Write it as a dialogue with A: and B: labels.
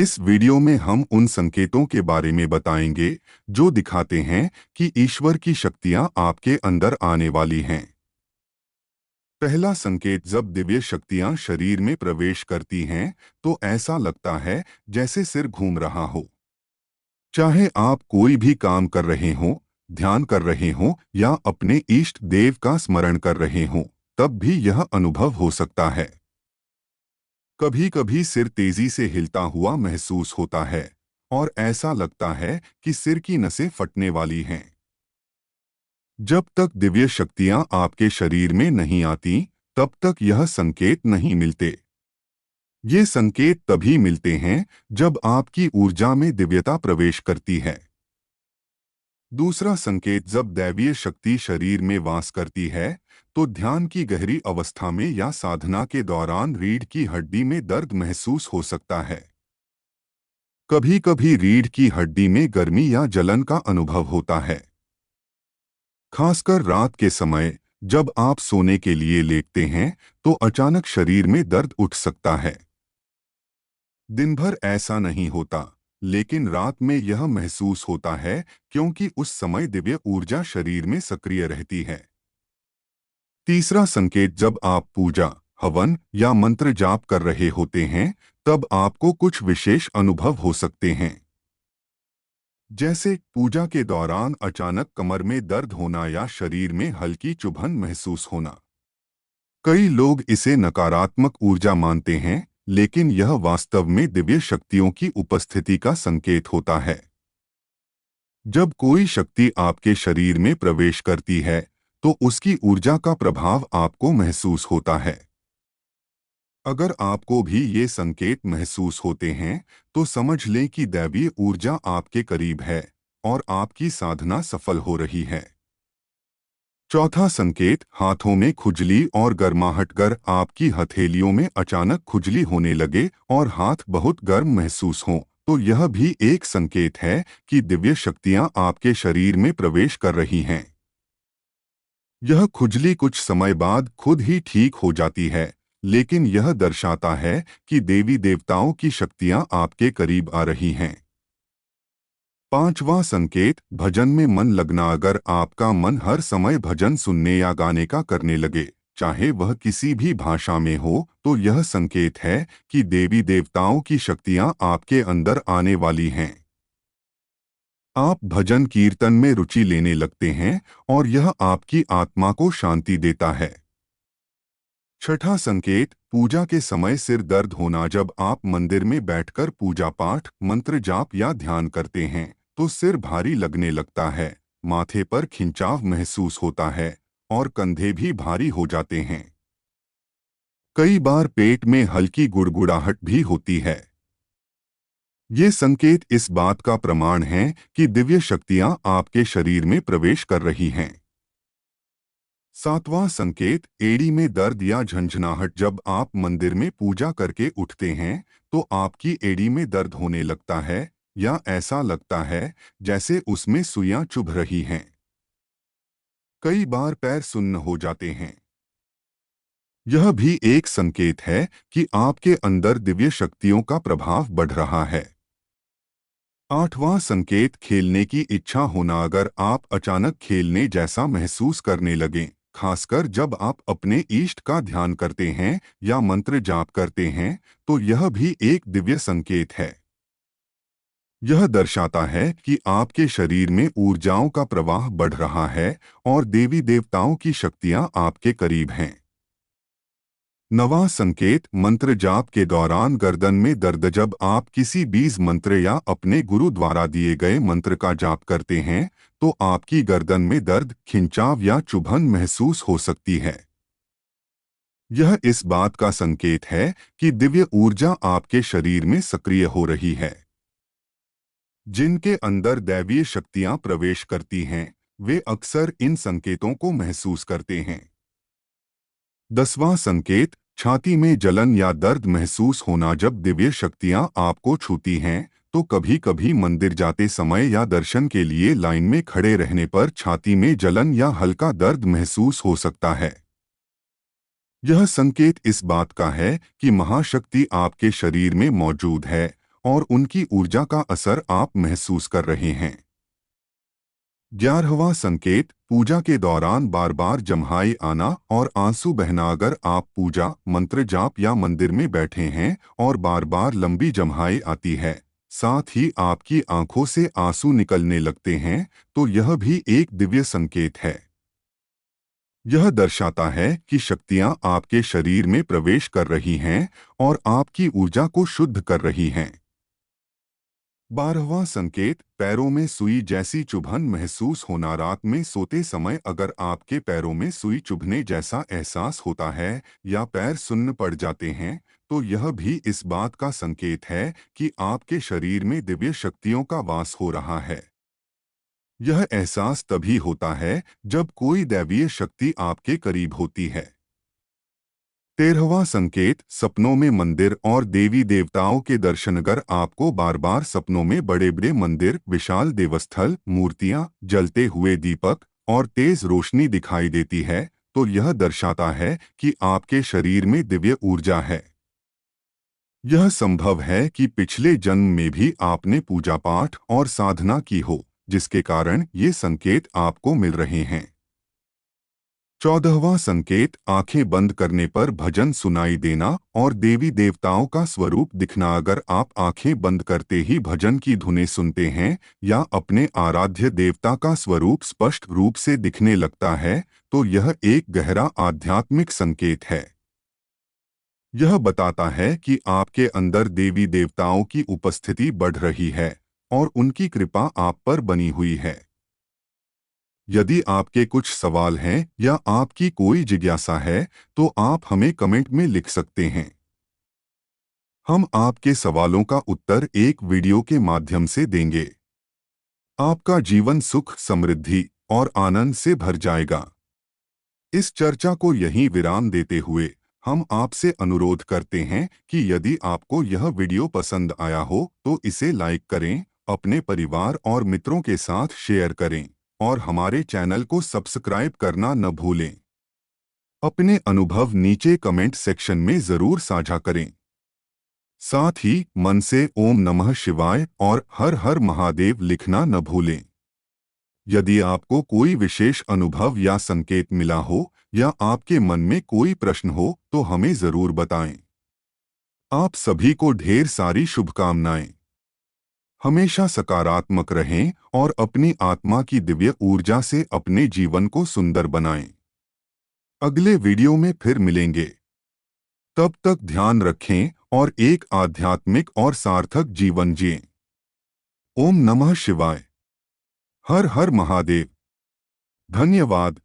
A: इस वीडियो में हम उन संकेतों के बारे में बताएंगे जो दिखाते हैं कि ईश्वर की शक्तियां आपके अंदर आने वाली हैं। पहला संकेत, जब दिव्य शक्तियां शरीर में प्रवेश करती हैं तो ऐसा लगता है जैसे सिर घूम रहा हो। चाहे आप कोई भी काम कर रहे हों, ध्यान कर रहे हों या अपने इष्ट देव का स्मरण कर रहे हों, तब भी यह अनुभव हो सकता है। कभी कभी सिर तेजी से हिलता हुआ महसूस होता है और ऐसा लगता है कि सिर की नसें फटने वाली हैं। जब तक दिव्य शक्तियां आपके शरीर में नहीं आती, तब तक यह संकेत नहीं मिलते। ये संकेत तभी मिलते हैं जब आपकी ऊर्जा में दिव्यता प्रवेश करती है। दूसरा संकेत, जब दैवीय शक्ति शरीर में वास करती है तो ध्यान की गहरी अवस्था में या साधना के दौरान रीढ़ की हड्डी में दर्द महसूस हो सकता है। कभी कभी रीढ़ की हड्डी में गर्मी या जलन का अनुभव होता है। खासकर रात के समय जब आप सोने के लिए लेटते हैं तो अचानक शरीर में दर्द उठ सकता है। दिन भर ऐसा नहीं होता, लेकिन रात में यह महसूस होता है क्योंकि उस समय दिव्य ऊर्जा शरीर में सक्रिय रहती है। तीसरा संकेत, जब आप पूजा, हवन या मंत्र जाप कर रहे होते हैं तब आपको कुछ विशेष अनुभव हो सकते हैं। जैसे पूजा के दौरान अचानक कमर में दर्द होना या शरीर में हल्की चुभन महसूस होना। कई लोग इसे नकारात्मक ऊर्जा मानते हैं, लेकिन यह वास्तव में दिव्य शक्तियों की उपस्थिति का संकेत होता है। जब कोई शक्ति आपके शरीर में प्रवेश करती है तो उसकी ऊर्जा का प्रभाव आपको महसूस होता है। अगर आपको भी ये संकेत महसूस होते हैं तो समझ लें कि दैवीय ऊर्जा आपके करीब है और आपकी साधना सफल हो रही है। चौथा संकेत, हाथों में खुजली और गर्माहट। अगर आपकी हथेलियों में अचानक खुजली होने लगे और हाथ बहुत गर्म महसूस हों तो यह भी एक संकेत है कि दिव्य शक्तियां आपके शरीर में प्रवेश कर रही हैं। यह खुजली कुछ समय बाद खुद ही ठीक हो जाती है, लेकिन यह दर्शाता है कि देवी देवताओं की शक्तियां आपके करीब आ रही हैं। पांचवा संकेत, भजन में मन लगना। अगर आपका मन हर समय भजन सुनने या गाने का करने लगे, चाहे वह किसी भी भाषा में हो, तो यह संकेत है कि देवी देवताओं की शक्तियां आपके अंदर आने वाली हैं। आप भजन कीर्तन में रुचि लेने लगते हैं और यह आपकी आत्मा को शांति देता है। छठा संकेत, पूजा के समय सिर दर्द होना। जब आप मंदिर में बैठकर पूजा पाठ, मंत्र जाप या ध्यान करते हैं तो सिर भारी लगने लगता है, माथे पर खिंचाव महसूस होता है और कंधे भी भारी हो जाते हैं। कई बार पेट में हल्की गुड़गुड़ाहट भी होती है। ये संकेत इस बात का प्रमाण हैं कि दिव्य शक्तियां आपके शरीर में प्रवेश कर रही हैं। सातवां संकेत, एड़ी में दर्द या झंझनाहट। जब आप मंदिर में पूजा करके उठते हैं तो आपकी एड़ी में दर्द होने लगता है या ऐसा लगता है जैसे उसमें सुइयां चुभ रही हैं। कई बार पैर सुन्न हो जाते हैं। यह भी एक संकेत है कि आपके अंदर दिव्य शक्तियों का प्रभाव बढ़ रहा है। आठवां संकेत, खेलने की इच्छा होना। अगर आप अचानक खेलने जैसा महसूस करने लगें, खासकर जब आप अपने इष्ट का ध्यान करते हैं या मंत्र जाप करते हैं, तो यह भी एक दिव्य संकेत है। यह दर्शाता है कि आपके शरीर में ऊर्जाओं का प्रवाह बढ़ रहा है और देवी देवताओं की शक्तियां आपके करीब हैं। नवा संकेत, मंत्र जाप के दौरान गर्दन में दर्द। जब आप किसी बीज मंत्र या अपने गुरु द्वारा दिए गए मंत्र का जाप करते हैं तो आपकी गर्दन में दर्द, खिंचाव या चुभन महसूस हो सकती है। यह इस बात का संकेत है कि दिव्य ऊर्जा आपके शरीर में सक्रिय हो रही है। जिनके अंदर दैवीय शक्तियां प्रवेश करती हैं, वे अक्सर इन संकेतों को महसूस करते हैं। 10वां संकेत, छाती में जलन या दर्द महसूस होना। जब दिव्य शक्तियां आपको छूती हैं तो कभी कभी मंदिर जाते समय या दर्शन के लिए लाइन में खड़े रहने पर छाती में जलन या हल्का दर्द महसूस हो सकता है। यह संकेत इस बात का है कि महाशक्ति आपके शरीर में मौजूद है और उनकी ऊर्जा का असर आप महसूस कर रहे हैं। 11वां संकेत, पूजा के दौरान बार बार जम्हाई आना और आंसू बहना। अगर आप पूजा, मंत्र जाप या मंदिर में बैठे हैं और बार बार लंबी जम्हाई आती है, साथ ही आपकी आंखों से आंसू निकलने लगते हैं, तो यह भी एक दिव्य संकेत है। यह दर्शाता है कि शक्तियां आपके शरीर में प्रवेश कर रही हैं और आपकी ऊर्जा को शुद्ध कर रही हैं। 12वां संकेत, पैरों में सुई जैसी चुभन महसूस होना। रात में सोते समय अगर आपके पैरों में सुई चुभने जैसा एहसास होता है या पैर सुन्न पड़ जाते हैं, तो यह भी इस बात का संकेत है कि आपके शरीर में दिव्य शक्तियों का वास हो रहा है। यह एहसास तभी होता है जब कोई दैवीय शक्ति आपके करीब होती है। 13वां संकेत, सपनों में मंदिर और देवी देवताओं के दर्शन। अगर आपको बार बार सपनों में बड़े बड़े मंदिर, विशाल देवस्थल, मूर्तियां, जलते हुए दीपक और तेज रोशनी दिखाई देती है, तो यह दर्शाता है कि आपके शरीर में दिव्य ऊर्जा है। यह संभव है कि पिछले जन्म में भी आपने पूजा पाठ और साधना की हो, जिसके कारण ये संकेत आपको मिल रहे हैं। 14वां संकेत, आंखें बंद करने पर भजन सुनाई देना और देवी देवताओं का स्वरूप दिखना। अगर आप आंखें बंद करते ही भजन की धुनें सुनते हैं या अपने आराध्य देवता का स्वरूप स्पष्ट रूप से दिखने लगता है, तो यह एक गहरा आध्यात्मिक संकेत है। यह बताता है कि आपके अंदर देवी देवताओं की उपस्थिति बढ़ रही है और उनकी कृपा आप पर बनी हुई है। यदि आपके कुछ सवाल हैं या आपकी कोई जिज्ञासा है, तो आप हमें कमेंट में लिख सकते हैं। हम आपके सवालों का उत्तर एक वीडियो के माध्यम से देंगे। आपका जीवन सुख, समृद्धि और आनंद से भर जाएगा। इस चर्चा को यहीं विराम देते हुए हम आपसे अनुरोध करते हैं कि यदि आपको यह वीडियो पसंद आया हो तो इसे लाइक करें, अपने परिवार और मित्रों के साथ शेयर करें और हमारे चैनल को सब्सक्राइब करना न भूलें। अपने अनुभव नीचे कमेंट सेक्शन में ज़रूर साझा करें। साथ ही मन से ओम नमः शिवाय और हर हर महादेव लिखना न भूलें। यदि आपको कोई विशेष अनुभव या संकेत मिला हो या आपके मन में कोई प्रश्न हो तो हमें ज़रूर बताएं। आप सभी को ढेर सारी शुभकामनाएं। हमेशा सकारात्मक रहें और अपनी आत्मा की दिव्य ऊर्जा से अपने जीवन को सुंदर बनाएं। अगले वीडियो में फिर मिलेंगे। तब तक ध्यान रखें और एक आध्यात्मिक और सार्थक जीवन जिएं। ओम नमः शिवाय। हर हर महादेव। धन्यवाद।